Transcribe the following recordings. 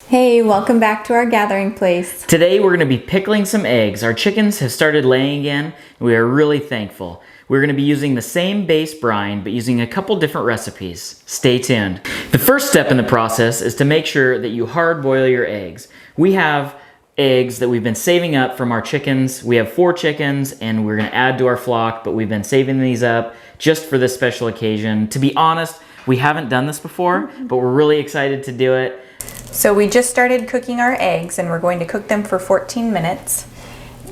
Hey, welcome back to our gathering place. Today we're going to be pickling some eggs. Our chickens have started laying again, and we are really thankful. We're going to be using the same base brine, but using a couple different recipes. Stay tuned. The first step in the process is to make sure that you hard boil your eggs. We have eggs that we've been saving up from our chickens. We have 4 chickens, and we're going to add to our flock, but we've been saving these up just for this special occasion. To be honest, we haven't done this before, but we're really excited to do it. So we just started cooking our eggs and we're going to cook them for 14 minutes.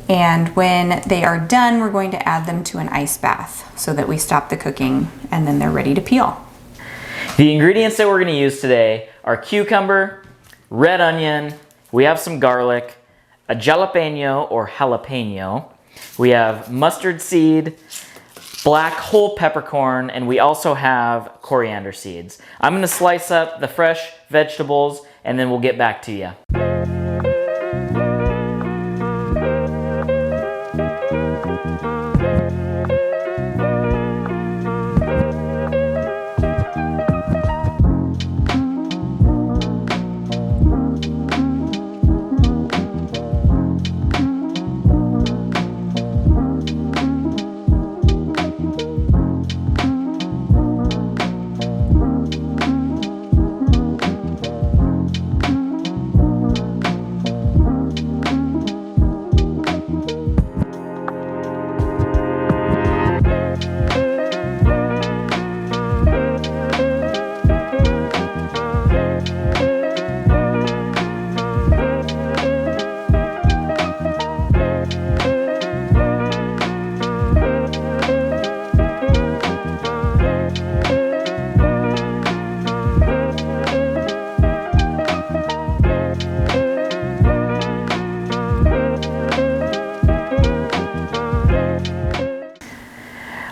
And when they are done, we're going to add them to an ice bath so that we stop the cooking and then they're ready to peel. The ingredients that we're going to use today are cucumber, red onion, we have some garlic, a jalapeno or jalapeno, we have mustard seed, black whole peppercorn, and we also have coriander seeds. I'm going to slice up the fresh vegetables and then we'll get back to you.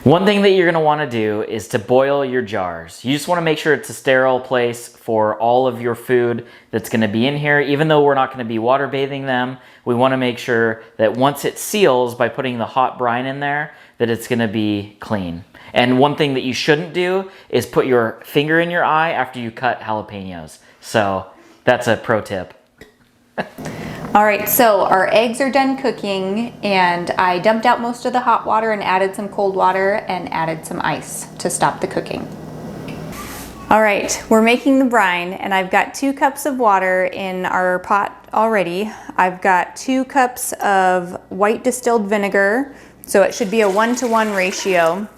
One thing that you're going to want to do is to boil your jars. You just want to make sure it's a sterile place for all of your food that's going to be in here. Even though we're not going to be water bathing them, we want to make sure that once it seals by putting the hot brine in there, that it's going to be clean. And one thing that you shouldn't do is put your finger in your eye after you cut jalapenos. So that's a pro tip. All right, so our eggs are done cooking and I dumped out most of the hot water and added some cold water and added some ice to stop the cooking. All right, we're making the brine and I've got 2 cups of water in our pot already. I've got 2 cups of white distilled vinegar, so it should be a 1-to-1 ratio.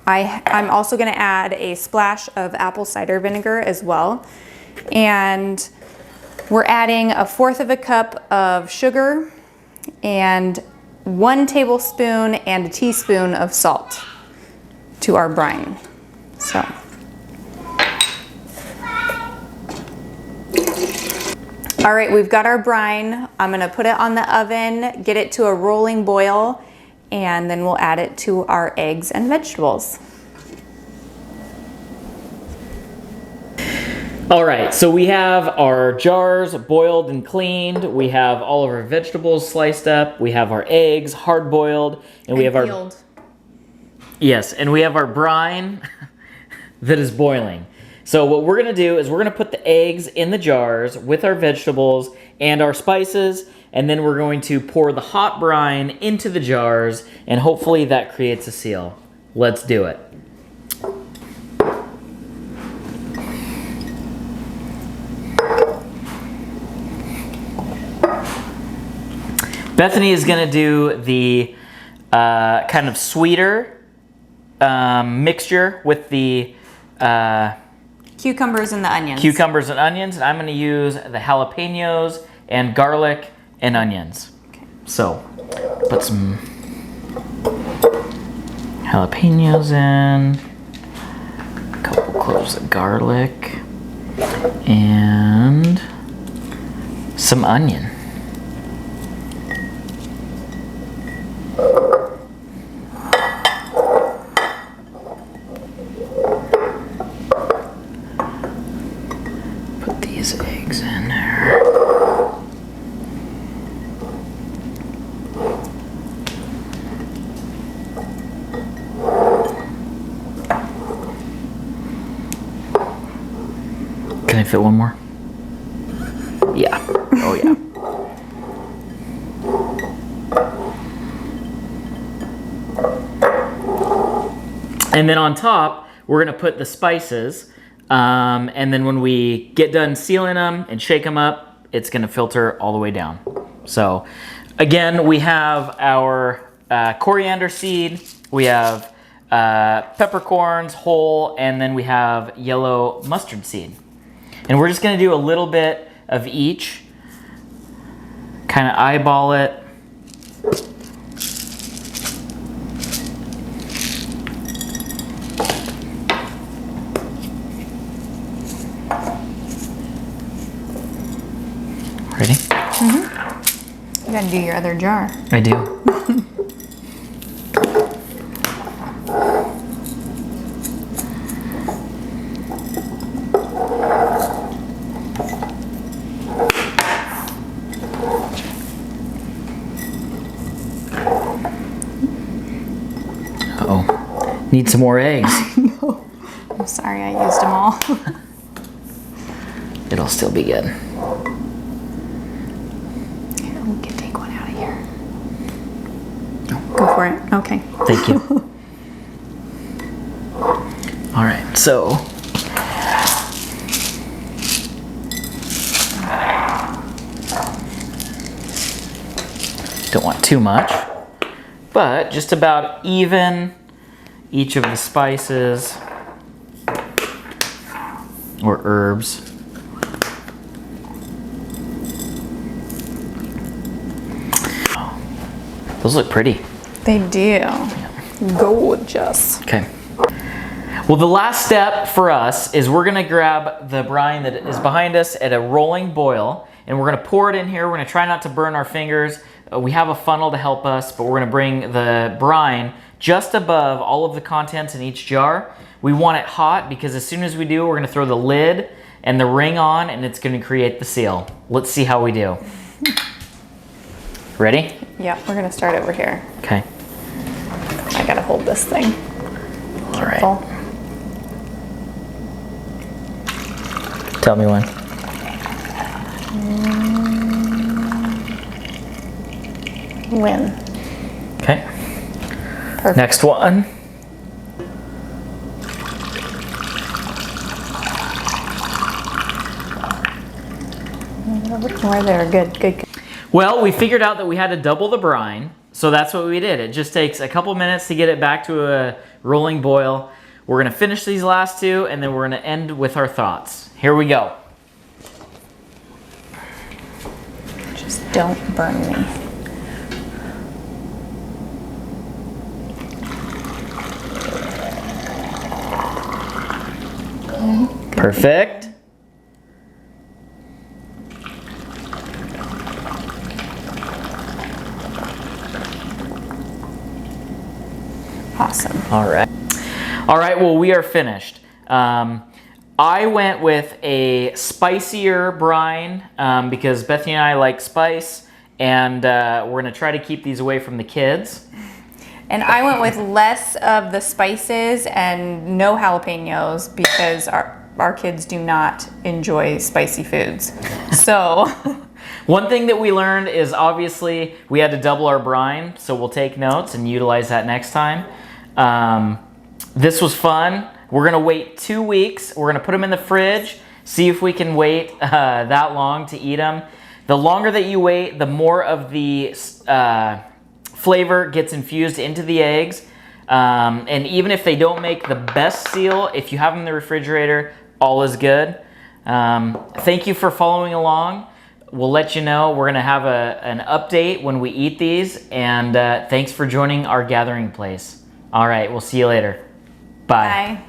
I'm also gonna add a splash of apple cider vinegar as well. And we're adding 1/4 of a cup of sugar and 1 tablespoon and a teaspoon of salt to our brine. So, all right, we've got our brine. I'm gonna put it on the oven, get it to a rolling boil, and then we'll add it to our eggs and vegetables. All right, so we have our jars boiled and cleaned. We have all of our vegetables sliced up. We have our eggs hard boiled, and we have peeled. Yes, and we have our brine that is boiling. So what we're gonna do is we're gonna put the eggs in the jars with our vegetables and our spices, and then we're going to pour the hot brine into the jars, and hopefully that creates a seal. Let's do it. Bethany is going to do the kind of sweeter mixture with the cucumbers and the onions. Cucumbers and onions, and I'm going to use the jalapenos and garlic and onions. Okay. So, put some jalapenos in, a couple cloves of garlic, and some onion. Put these eggs in there. Can I fit one more? Yeah. Oh yeah. And then on top, we're gonna put the spices. And then when we get done sealing them and shake them up, it's gonna filter all the way down. So again, we have our coriander seed, we have peppercorns whole, and then we have yellow mustard seed. And we're just gonna do a little bit of each, kind of eyeball it. Ready? Mm-hmm. You gotta do your other jar. I do. Uh-oh. Need some more eggs. No. I'm sorry I used them all. It'll still be good. Here, we can take one out of here. Go for it. Okay. Thank you. All right, so don't want too much, but just about even each of the spices or herbs. Those look pretty. They do. Gorgeous. Okay. Well, the last step for us is we're gonna grab the brine that is behind us at a rolling boil, and we're gonna pour it in here. We're gonna try not to burn our fingers. We have a funnel to help us, but we're gonna bring the brine just above all of the contents in each jar. We want it hot because as soon as we do, we're gonna throw the lid and the ring on, and it's gonna create the seal. Let's see how we do. Ready? Yeah, we're gonna start over here. Okay. I gotta hold this thing. All right. Careful. Tell me when. When? Okay. Perfect. Next one. More there. Good, good, good. Well, we figured out that we had to double the brine, so that's what we did. It just takes a couple minutes to get it back to a rolling boil. We're gonna finish these last two, and then we're gonna end with our thoughts. Here we go. Just don't burn me. Perfect. Awesome. All right. All right, well, we are finished. I went with a spicier brine because Bethany and I like spice, and we're gonna try to keep these away from the kids. And I went with less of the spices and no jalapenos because our kids do not enjoy spicy foods. So One thing that we learned is obviously we had to double our brine, so we'll take notes and utilize that next time. This was fun. We're gonna wait 2 weeks. We're gonna put them in the fridge, see if we can wait that long to eat them. The longer that you wait, the more of the flavor gets infused into the eggs. And even if they don't make the best seal, if you have them in the refrigerator, all is good. Thank you for following along. We'll let you know. We're gonna have an update when we eat these, and thanks for joining our gathering place. All right, we'll see you later. Bye. bye.